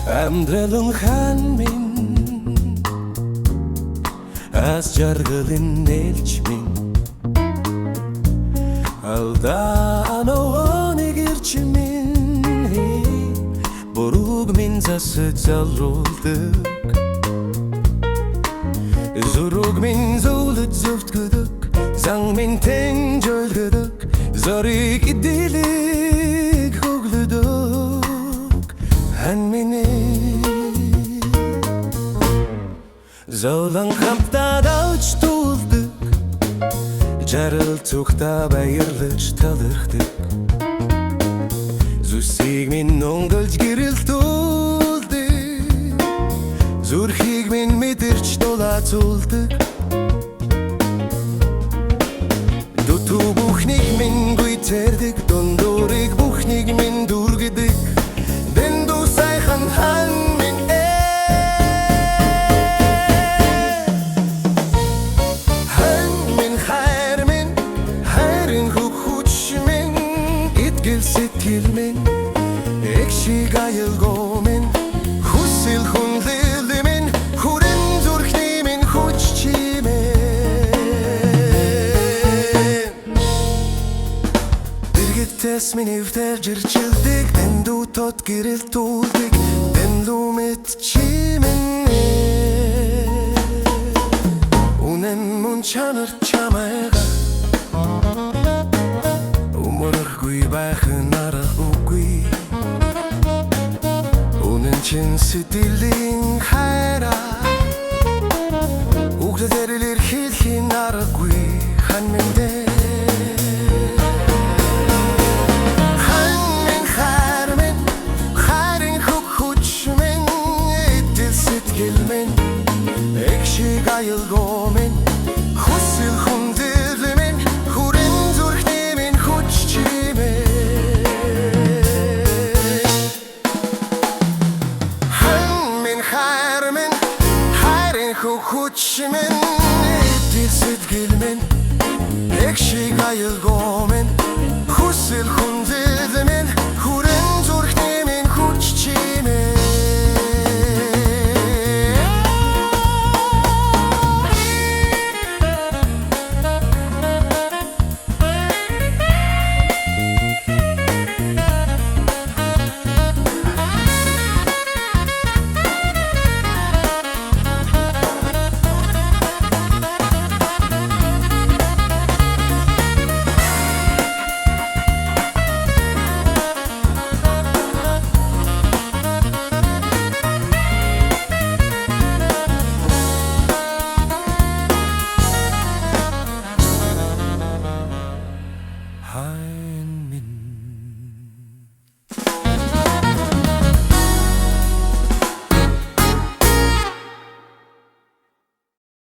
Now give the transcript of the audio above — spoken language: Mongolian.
Амьдралын хан минь аз жаргалын нээлч минь алдаа нэг ирч минь бурууг минь засаж залруулдаг зурууг минь зөвлөж зөвтгөдөг зан минь тэнжөлгөдөг зориг идэлэг хөглөдөг хан минь зовлон хамтдаа давж тулдаг жаргал цухта баярлаж талархдаг зүсийг минь өнгөлж гэрэлтүүлдэг зүрхийг минь мэдэрч дулаацуулдаг дутуу бүхнийг минь гүйцэрдэг дундуурыг бүхнийг минь дүргэдэг дэндүү сайхан хан минь хан минь хайр минь хайрын хөвгүүч минь итгэл сэтгэл минь экшиг аялгоо минь хүсэл хүнлэл минь хүрэн зүрхний минь хүч чимээ дэргэттээс минь эвтэр жирчилдэг дэндүү тот гэрэлтүүлдэг дэндүү мэд чимээ үнэн мөн чанар чамайга уморгүй байхын аргагүй үнэн чин сэтгэлийн хайраа үглэлэр хэлхийн аргагүй хан минь хан минь хайр минь хайрын хөвгүүч минь итгэл сэтгэл минь экшиг аялгоо минь хүсэл хүндэл минь хүрэн зүрхний минь хүч чимээ хан минь хайр минь хайрын хөвгүүч минь итгэл сэтгэл минь экшиг аялгоо минь хүсэл хүндэл минь